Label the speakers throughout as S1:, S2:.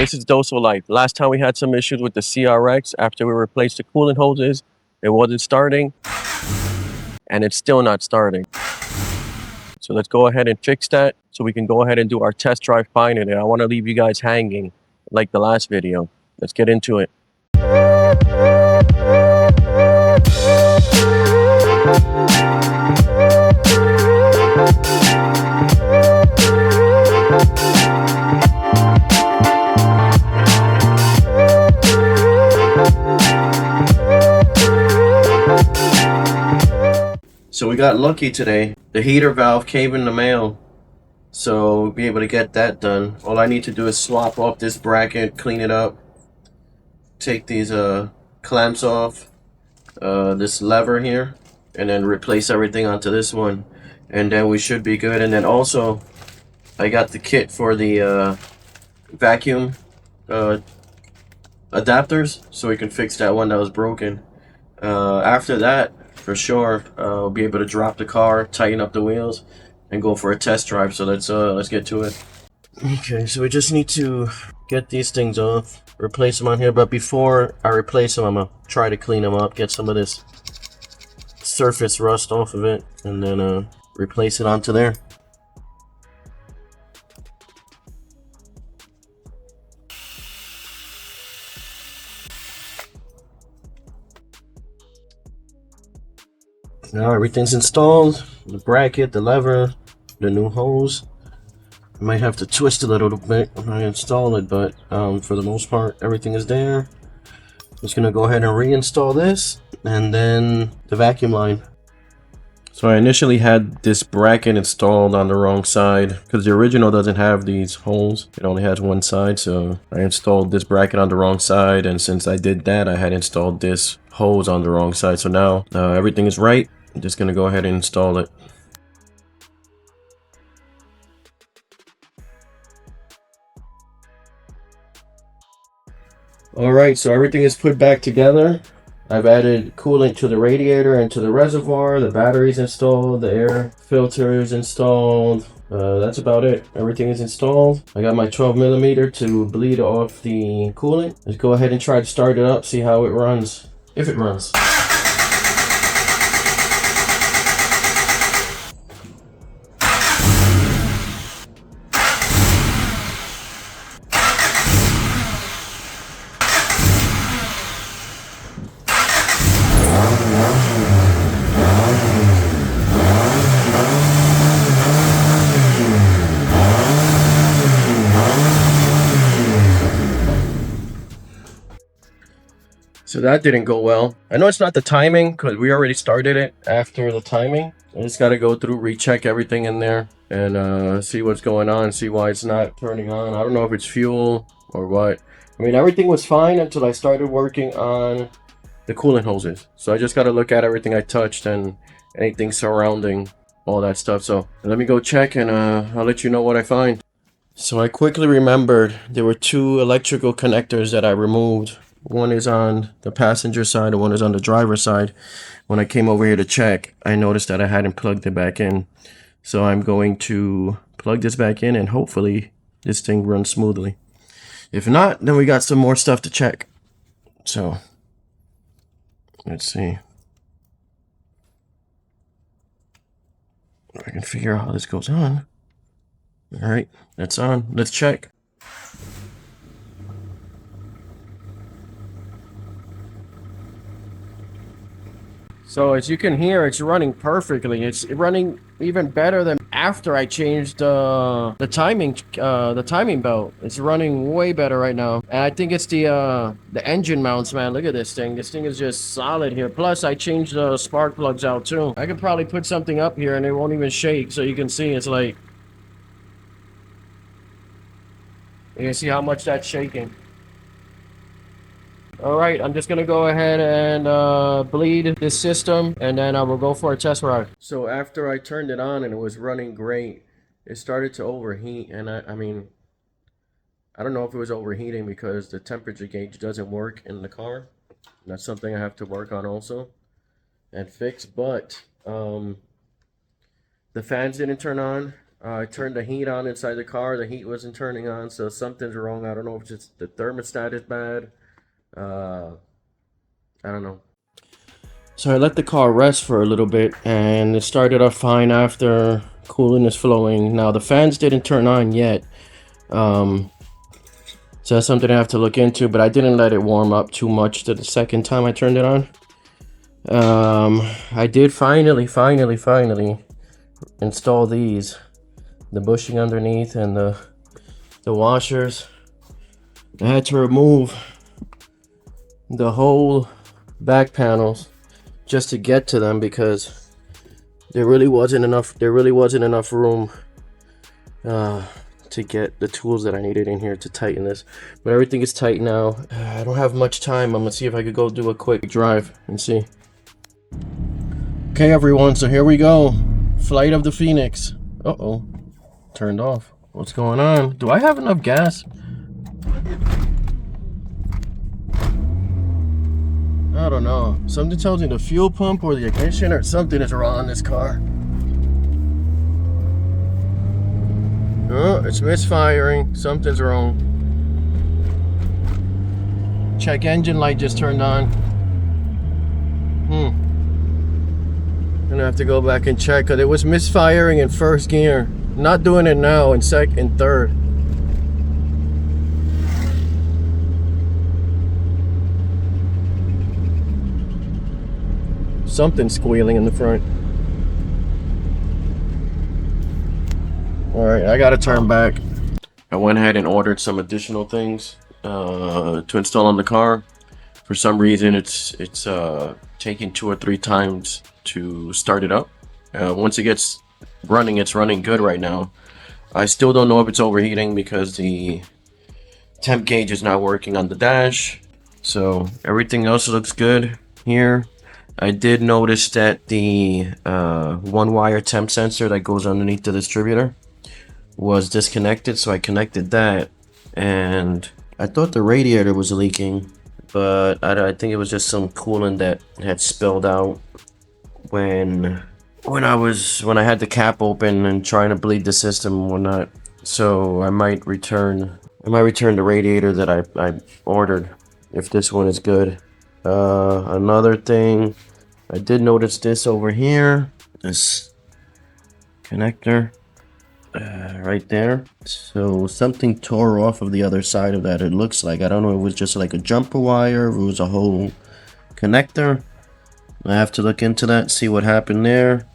S1: this is doso.life. Last time we had some issues with the CRX after we replaced the coolant hoses. It wasn't starting, and it's still not starting. So let's go ahead and fix that so we can go ahead and do our test drive finding it. I want to leave you guys hanging like the last video. Let's get into it. So we got lucky today. The heater valve came in the mail, so we'll be able to get that done. All I need to do is swap off this bracket, clean it up, take these clamps off, this lever here, and then replace everything onto this one, and then we should be good. And then also I got the kit for the vacuum adapters, so we can fix that one that was broken. After that, for sure, we'll be able to drop the car, tighten up the wheels, and go for a test drive. So let's get to it. Okay, so we just need to get these things off, replace them on here. But before I replace them, I'm gonna try to clean them up, get some of this surface rust off of it, and then replace it onto there. Now everything's installed, the bracket, the lever, the new hose. I might have to twist it a little bit when I install it, but for the most part everything is there. Just gonna go ahead and reinstall this, and then the vacuum line. So I initially had this bracket installed on the wrong side because the original doesn't have these holes. It only has one side, so I installed this bracket on the wrong side, and since I did that, I had installed this hose on the wrong side. So now everything is right. I'm just gonna go ahead and install it. Alright, so everything is put back together. I've added coolant to the radiator and to the reservoir. The battery's installed, the air filter is installed. That's about it. Everything is installed. I got my 12mm to bleed off the coolant. Let's go ahead and try to start it up, see how it runs. If it runs. So that didn't go well. I know it's not the timing because we already started it after the timing. I just got to go through, recheck everything in there, and see what's going on, see why it's not turning on. I don't know if it's fuel or what. I mean, everything was fine until I started working on the coolant hoses. So I just got to look at everything I touched and anything surrounding all that stuff. So let me go check, and I'll let you know what I find. So I quickly remembered there were two electrical connectors that I removed. One is on the passenger side and one is on the driver's side. When I came over here to check, I noticed that I hadn't plugged it back in. So I'm going to plug this back in, and hopefully this thing runs smoothly. If not, then we got some more stuff to check. So let's see if I can figure out how this goes on. All right, that's on. Let's check. So as you can hear, it's running perfectly. It's running even better than after I changed the timing belt. It's running way better right now. And I think it's the engine mounts, man. Look at this thing. This thing is just solid here. Plus, I changed the spark plugs out too. I could probably put something up here and it won't even shake. So you can see it's like, you can see how much that's shaking. Alright, I'm just gonna go ahead and bleed this system, and then I will go for a test ride. So after I turned it on and it was running great, it started to overheat, and I mean, I don't know if it was overheating because the temperature gauge doesn't work in the car. That's something I have to work on also and fix, but the fans didn't turn on. I turned the heat on inside the car. The heat wasn't turning on, so something's wrong. I don't know if it's the thermostat is bad. I don't know. So I let the car rest for a little bit, and it started off fine after cooling is flowing. Now the fans didn't turn on yet. So that's something I have to look into, but I didn't let it warm up too much the second time I turned it on. I did finally install these, the bushing underneath and the washers. I had to remove the whole back panels just to get to them because there really wasn't enough room to get the tools that I needed in here to tighten this. But everything is tight now. I don't have much time. I'm gonna see if I could go do a quick drive and see. Okay everyone, so here we go. Flight of the Phoenix. Uh-oh. Turned off. What's going on? Do I have enough gas? I don't know. Something tells me the fuel pump or the ignition or something is wrong on this car. Oh, it's misfiring. Something's wrong. Check engine light just turned on. Gonna have to go back and check because it was misfiring in first gear. Not doing it now in second, third. Something's squealing in the front. Alright, I gotta turn back. I went ahead and ordered some additional things to install on the car. For some reason it's taking 2 or 3 times to start it up. Once it gets running, it's running good right now. I still don't know if it's overheating because the temp gauge is not working on the dash. So everything else looks good here. I did notice that the 1-wire temp sensor that goes underneath the distributor was disconnected, so I connected that, and I thought the radiator was leaking, but I think it was just some coolant that had spilled out when I had the cap open and trying to bleed the system and whatnot. So I might return the radiator that I ordered if this one is good. Another thing, I did notice this over here, this connector right there. So something tore off of the other side of that, it looks like. I don't know if it was just like a jumper wire, if it was a whole connector. I have to look into that, see what happened there.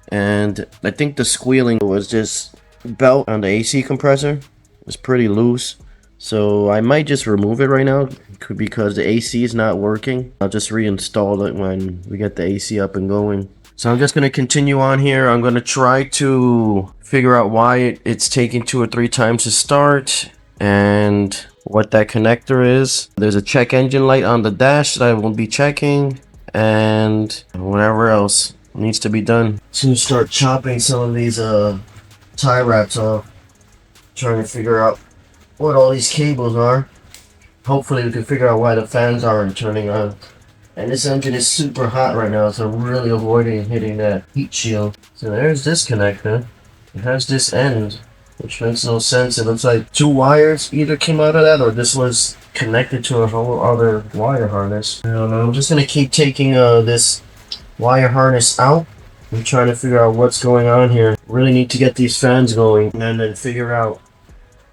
S1: And I think the squealing was just belt on the AC compressor. It's pretty loose, so I might just remove it right now because the AC is not working. I'll just reinstall it when we get the AC up and going. So I'm just going to continue on here. I'm going to try to figure out why it's taking 2 or 3 times to start and what that connector is. There's a check engine light on the dash that I will be checking, and whatever else needs to be done. So I'm going to start chopping some of these tie wraps off, trying to figure out what all these cables are. Hopefully we can figure out why the fans aren't turning on. And this engine is super hot right now, so I'm really avoiding hitting that heat shield. So there's this connector. It has this end, which makes no sense. It looks like 2 wires either came out of that, or this was connected to a whole other wire harness. I don't know. I'm just gonna keep taking this wire harness out and trying to figure out what's going on here. Really need to get these fans going and then figure out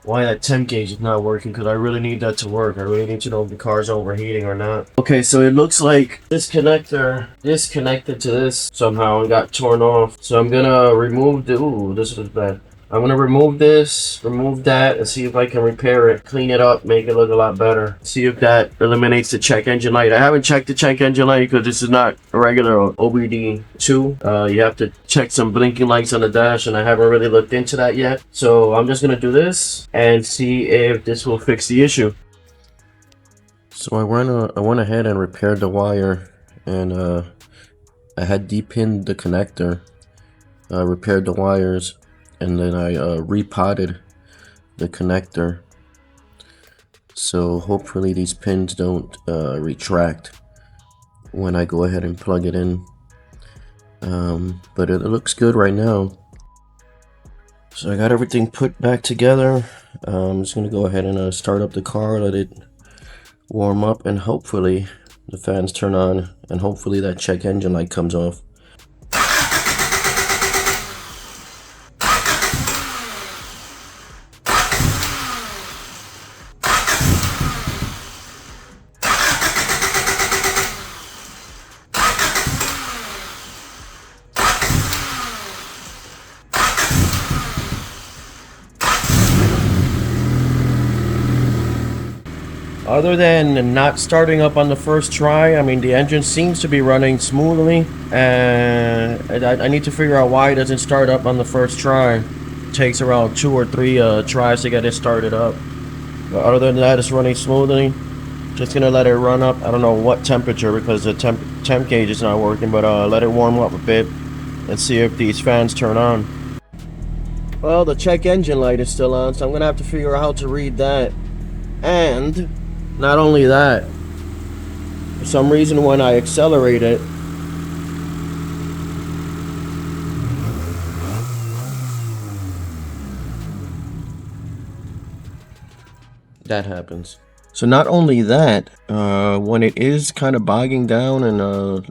S1: why that temp gauge is not working, because I really need that to work. I really need to know if the car's overheating or not. Okay, so it looks like this connector disconnected to this somehow and got torn off. So I'm gonna remove the, ooh, this was bad. I'm gonna remove this, remove that, and see if I can repair it, clean it up, make it look a lot better. See if that eliminates the check engine light. I haven't checked the check engine light because this is not a regular OBD2. You have to check some blinking lights on the dash, and I haven't really looked into that yet. So I'm just gonna do this and see if this will fix the issue. So I went ahead and repaired the wire, and I had depinned the connector, repaired the wires, and then I repotted the connector. So hopefully these pins don't retract when I go ahead and plug it in. But it looks good right now. So I got everything put back together. I'm just gonna go ahead and start up the car, let it warm up, and hopefully the fans turn on, and hopefully that check engine light comes off. Other than not starting up on the first try, I mean, the engine seems to be running smoothly, and I need to figure out why it doesn't start up on the first try. It takes around 2 or 3 tries to get it started up. But other than that, it's running smoothly. Just gonna let it run up. I don't know what temperature because the temp gauge is not working, but let it warm up a bit and see if these fans turn on. Well, the check engine light is still on, so I'm gonna have to figure out how to read that. And not only that, for some reason when I accelerate it, that happens. So not only that, when it is kind of bogging down and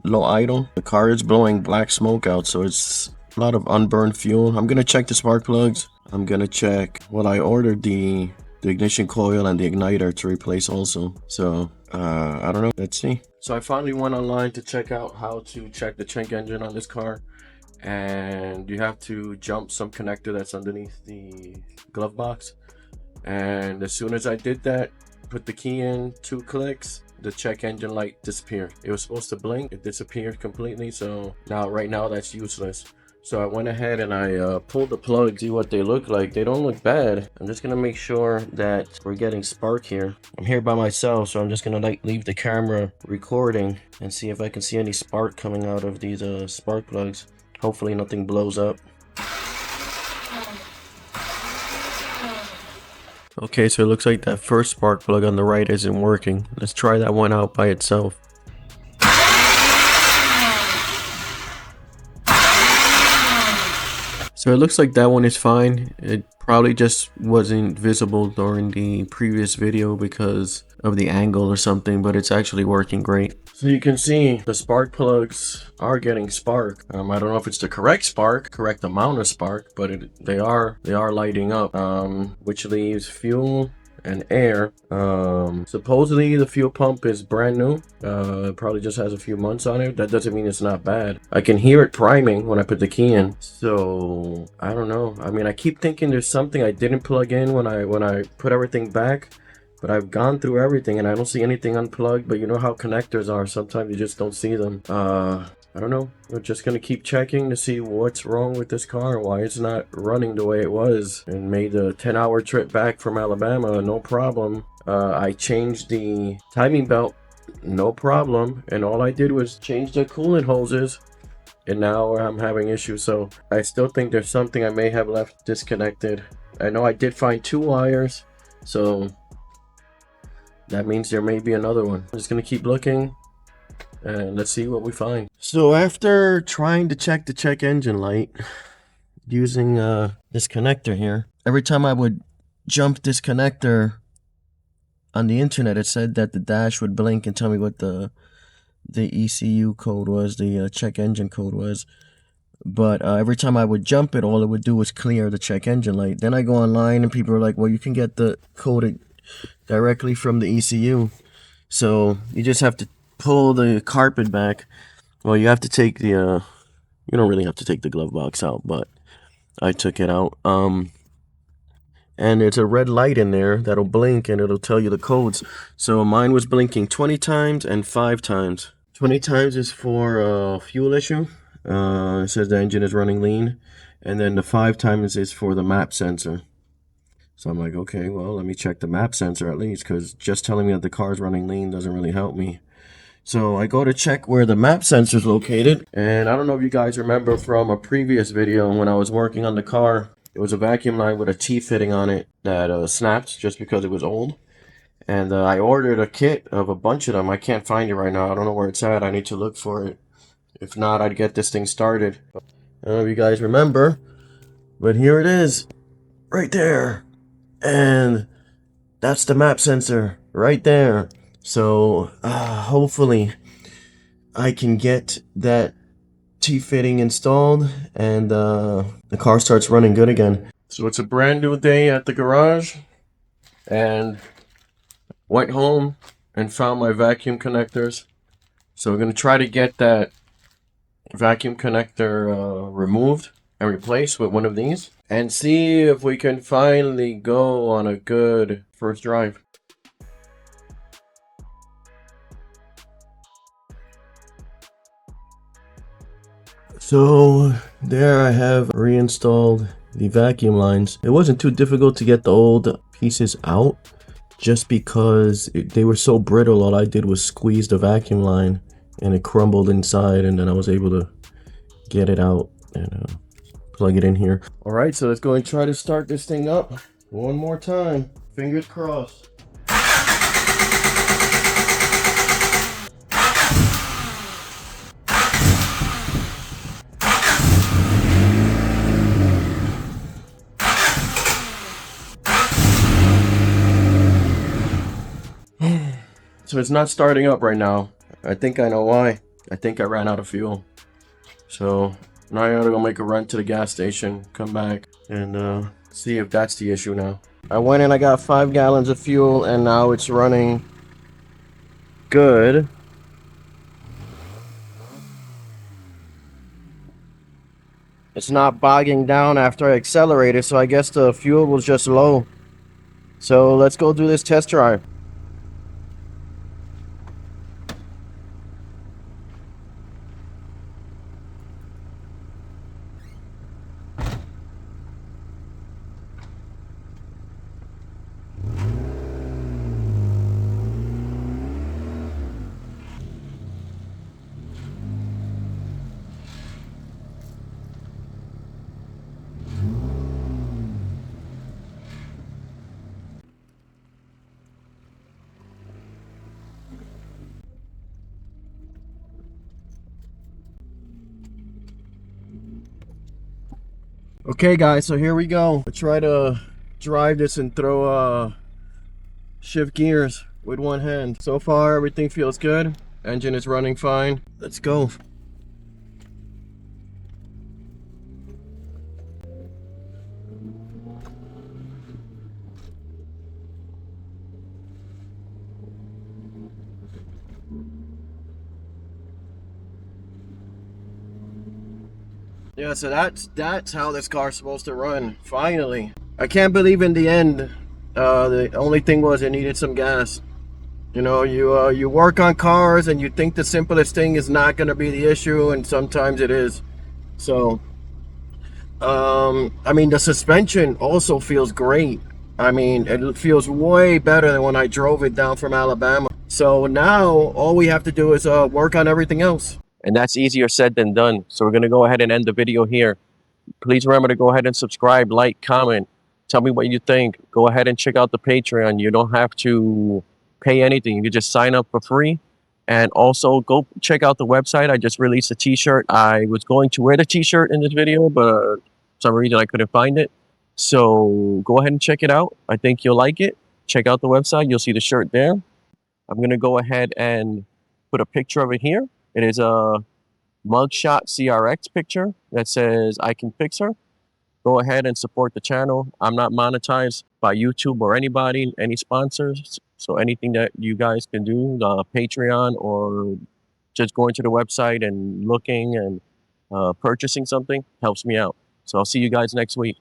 S1: low idle, the car is blowing black smoke out, so it's a lot of unburned fuel. I'm gonna check the spark plugs. I'm gonna check, well, I ordered the ignition coil and the igniter to replace also. So I don't know, let's see. So I finally went online to check out how to check the check engine on this car, and you have to jump some connector that's underneath the glove box. And as soon as I did that, put the key in, 2 clicks, the check engine light disappeared. It was supposed to blink, it disappeared completely. So right now that's useless. So I went ahead and I pulled the plug, see what they look like. They don't look bad. I'm just gonna make sure that we're getting spark here. I'm here by myself, so I'm just gonna leave the camera recording and see if I can see any spark coming out of these spark plugs. Hopefully nothing blows up. Okay, so it looks like that first spark plug on the right isn't working. Let's try that one out by itself. So it looks like that one is fine. It probably just wasn't visible during the previous video because of the angle or something, but it's actually working great. So you can see the spark plugs are getting spark. I don't know if it's the correct amount of spark, but they are lighting up, which leaves fuel and air. Supposedly the fuel pump is brand new. It probably just has a few months on it. That doesn't mean it's not bad. I can hear it priming when I put the key in. So I don't know. I mean, I keep thinking there's something I didn't plug in when I put everything back. But I've gone through everything and I don't see anything unplugged. But you know how connectors are. Sometimes you just don't see them. I don't know. We're just going to keep checking to see what's wrong with this car and why it's not running the way it was. And made the 10-hour trip back from Alabama, no problem. I changed the timing belt, no problem. And all I did was change the coolant hoses. And now I'm having issues. So I still think there's something I may have left disconnected. I know I did find 2 wires. So that means there may be another one. I'm just going to keep looking. And let's see what we find. So after trying to check the check engine light using this connector here, every time I would jump this connector on the internet, it said that the dash would blink and tell me what the ECU code was, the check engine code was. But every time I would jump it, all it would do was clear the check engine light. Then I go online and people are like, well, you can get the code directly from the ECU. So you just have to pull the carpet back. Well, you have to take the you don't really have to take the glove box out, but I took it out. And it's a red light in there that'll blink and it'll tell you the codes. So mine was blinking 20 times and 5 times. 20 times is for fuel issue. It says the engine is running lean, and then the 5 times is for the map sensor. So I'm like, okay, well, let me check the map sensor at least, because just telling me that the car's running lean doesn't really help me. So I go to check where the map sensor is located, and I don't know if you guys remember from a previous video when I was working on the car, it was a vacuum line with a T-fitting on it that snapped just because it was old. And I ordered a kit of a bunch of them. I can't find it right now. I don't know where it's at. I need to look for it. If not, I'd get this thing started. I don't know if you guys remember, but here it is. right there. And that's the map sensor right there. So hopefully I can get that T-fitting installed and the car starts running good again. So it's a brand new day at the garage, and went home and found my vacuum connectors. So we're gonna try to get that vacuum connector removed and replaced with one of these, and see if we can finally go on a good first drive. So there I have reinstalled the vacuum lines. It wasn't too difficult to get the old pieces out, just because they were so brittle. All I did was squeeze the vacuum line and it crumbled inside, and then I was able to get it out and plug it in here. All right, so let's go and try to start this thing up one more time. Fingers crossed. So it's not starting up right now. I think I know why. I think I ran out of fuel. So now I gotta go make a run to the gas station, come back, and see if that's the issue now. I went and I got 5 gallons of fuel, and now it's running good. It's not bogging down after I accelerated, so I guess the fuel was just low. So let's go do this test drive. Okay guys, so here we go. I try to drive this and throw shift gears with one hand. So far everything feels good. Engine is running fine. Let's go. Yeah, so that's how this car's supposed to run. Finally, I can't believe in the end the only thing was it needed some gas. You know, you work on cars and you think the simplest thing is not going to be the issue, and sometimes it is. So I mean, the suspension also feels great. I mean, it feels way better than when I drove it down from Alabama. So now all we have to do is work on everything else. And that's easier said than done. So we're going to go ahead and end the video here. Please remember to go ahead and subscribe, like, comment. Tell me what you think. Go ahead and check out the Patreon. You don't have to pay anything. You can just sign up for free. And also go check out the website. I just released a t-shirt. I was going to wear the t-shirt in this video, but for some reason I couldn't find it. So go ahead and check it out. I think you'll like it. Check out the website. You'll see the shirt there. I'm going to go ahead and put a picture of it here. It is a mugshot CRX picture that says I can fix her. Go ahead and support the channel. I'm not monetized by YouTube or anybody, any sponsors. So anything that you guys can do, Patreon or just going to the website and looking and purchasing something helps me out. So I'll see you guys next week.